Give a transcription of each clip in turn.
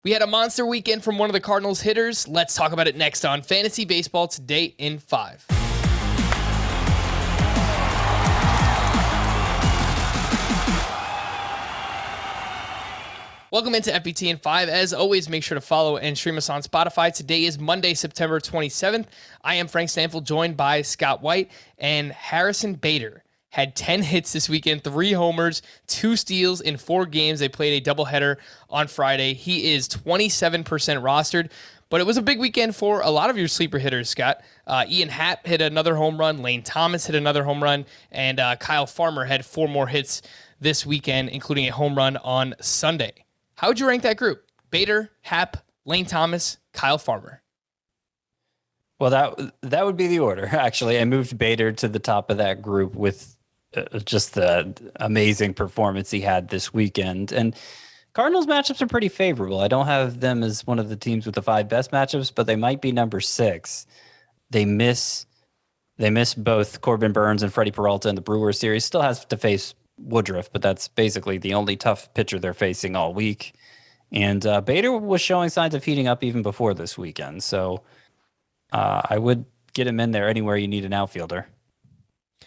We had a monster weekend from one of the Cardinals hitters. Let's talk about it next on Fantasy Baseball Today in 5. Welcome into FBT in 5. As always, make sure to follow and stream us on Spotify. Today is Monday, September 27th. I am Frank Stanfield, joined by Scott White, and Harrison Bader had 10 hits this weekend, 3 homers, 2 steals in 4 games. They played a doubleheader on Friday. He is 27% rostered, but it was a big weekend for a lot of your sleeper hitters, Scott. Ian Happ hit another home run, Lane Thomas hit another home run, and Kyle Farmer had 4 more hits this weekend, including a home run on Sunday. How would you rank that group? Bader, Happ, Lane Thomas, Kyle Farmer. Well, that would be the order, actually. I moved Bader to the top of that group with just the amazing performance he had this weekend. And Cardinals matchups are pretty favorable. I don't have them as one of the teams with the 5 best matchups, but they might be number 6. They miss both Corbin Burnes and Freddy Peralta in the Brewers series. Still has to face Woodruff, but that's basically the only tough pitcher they're facing all week. And Bader was showing signs of heating up even before this weekend. So I would get him in there anywhere you need an outfielder.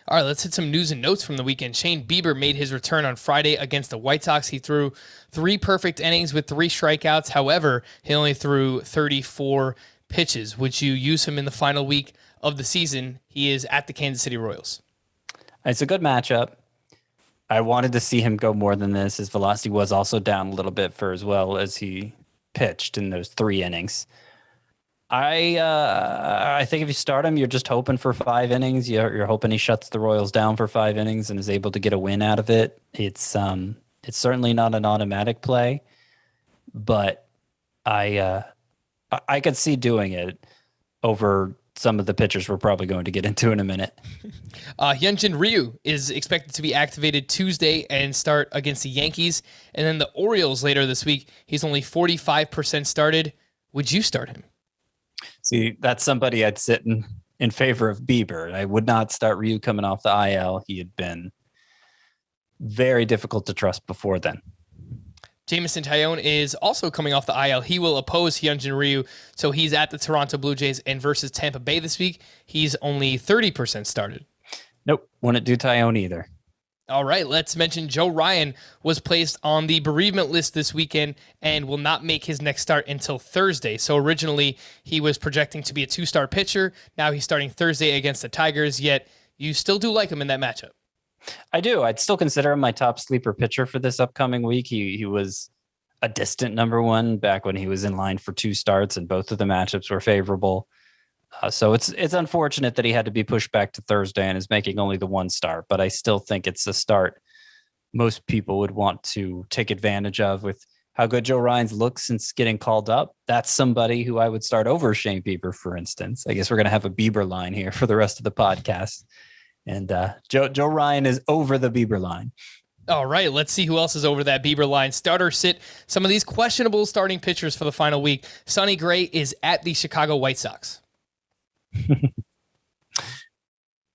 All right, let's hit some news and notes from the weekend. Shane Bieber made his return on Friday against the White Sox. He threw 3 perfect innings with 3 strikeouts. However, he only threw 34 pitches. Would you use him in the final week of the season? He is at the Kansas City Royals. It's a good matchup. I wanted to see him go more than this. His velocity was also down a little bit for as well as he pitched in those 3 innings. I think if you start him, you're just hoping for 5 innings. You're hoping he shuts the Royals down for 5 innings and is able to get a win out of it. It's certainly not an automatic play, but I could see doing it over some of the pitchers we're probably going to get into in a minute. Hyun-Jin Ryu is expected to be activated Tuesday and start against the Yankees. And then the Orioles later this week. He's only 45% started. Would you start him? See, that's somebody I'd sit in favor of Bieber. I would not start Ryu coming off the IL. He had been very difficult to trust before then. Jameson Taillon is also coming off the IL. He will oppose Hyun-Jin Ryu, so he's at the Toronto Blue Jays and versus Tampa Bay this week. He's only 30% started. Nope, wouldn't do Taillon either. All right, let's mention Joe Ryan was placed on the bereavement list this weekend and will not make his next start until Thursday. So originally he was projecting to be a 2-star pitcher. Now he's starting Thursday against the Tigers, yet you still do like him in that matchup. I do. I'd still consider him my top sleeper pitcher for this upcoming week. He was a distant number 1 back when he was in line for 2 starts, and both of the matchups were favorable. So it's unfortunate that he had to be pushed back to Thursday and is making only the 1 start, but I still think it's a start most people would want to take advantage of with how good Joe Ryan's looked since getting called up. That's somebody who I would start over Shane Bieber, for instance. I guess we're going to have a Bieber line here for the rest of the podcast. And Joe Ryan is over the Bieber line. All right, let's see who else is over that Bieber line. Starter sit some of these questionable starting pitchers for the final week. Sonny Gray is at the Chicago White Sox.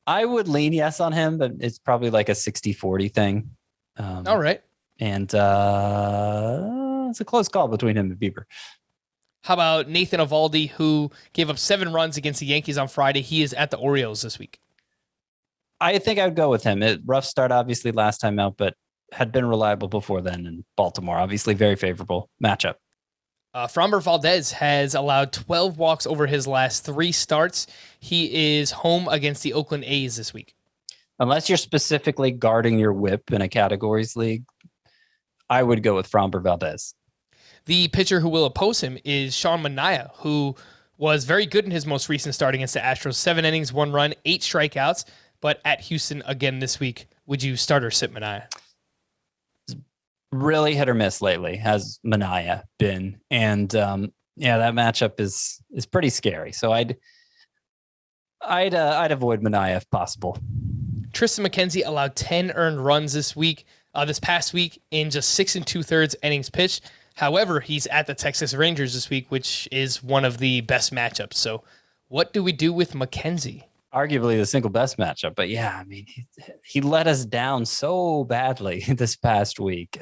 I would lean yes on him, but it's probably like a 60-40 thing. All right. And it's a close call between him and Bieber. How about Nathan Eovaldi, who gave up 7 runs against the Yankees on Friday? He is at the Orioles this week. I think I would go with him. Rough start, obviously, last time out, but had been reliable before then in Baltimore. Obviously, very favorable matchup. Framber Valdez has allowed 12 walks over his last 3 starts. He is home against the Oakland A's this week. Unless you're specifically guarding your whip in a categories league, I would go with Framber Valdez. The pitcher who will oppose him is Sean Manaea, who was very good in his most recent start against the Astros. 7 innings, 1 run, 8 strikeouts, but at Houston again this week. Would you start or sit Manaea? Really hit or miss lately, has Manaea been. And that matchup is pretty scary. So I'd avoid Manaea if possible. Tristan McKenzie allowed 10 earned runs this past week in just 6 2/3 innings pitched. However, he's at the Texas Rangers this week, which is one of the best matchups. So what do we do with McKenzie? arguably the single best matchup. But yeah, I mean, he let us down so badly this past week.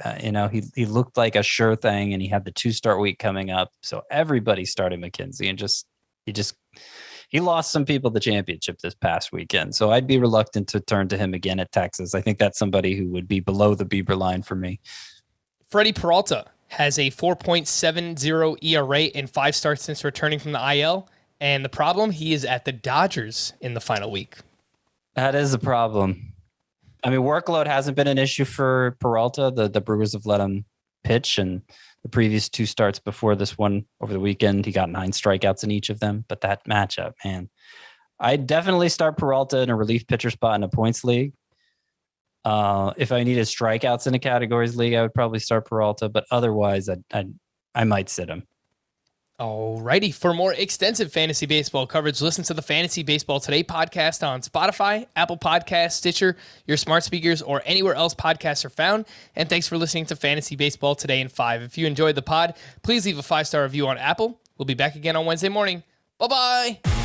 He looked like a sure thing, and he had the 2-start week coming up. So everybody started McKenzie, and he lost some people the championship this past weekend. So I'd be reluctant to turn to him again at Texas. I think that's somebody who would be below the Bieber line for me. Freddy Peralta has a 4.70 ERA in 5 starts since returning from the IL. And the problem, he is at the Dodgers in the final week. That is a problem. I mean, workload hasn't been an issue for Peralta. The Brewers have let him pitch, and the previous 2 starts before this one over the weekend, he got 9 strikeouts in each of them. But that matchup, man, I'd definitely start Peralta in a relief pitcher spot in a points league. If I needed strikeouts in a categories league, I would probably start Peralta. But otherwise, I might sit him. Alrighty. For more extensive fantasy baseball coverage, listen to the Fantasy Baseball Today podcast on Spotify, Apple Podcasts, Stitcher, your smart speakers, or anywhere else podcasts are found. And thanks for listening to Fantasy Baseball Today in 5. If you enjoyed the pod, please leave a 5-star review on Apple. We'll be back again on Wednesday morning. Bye-bye.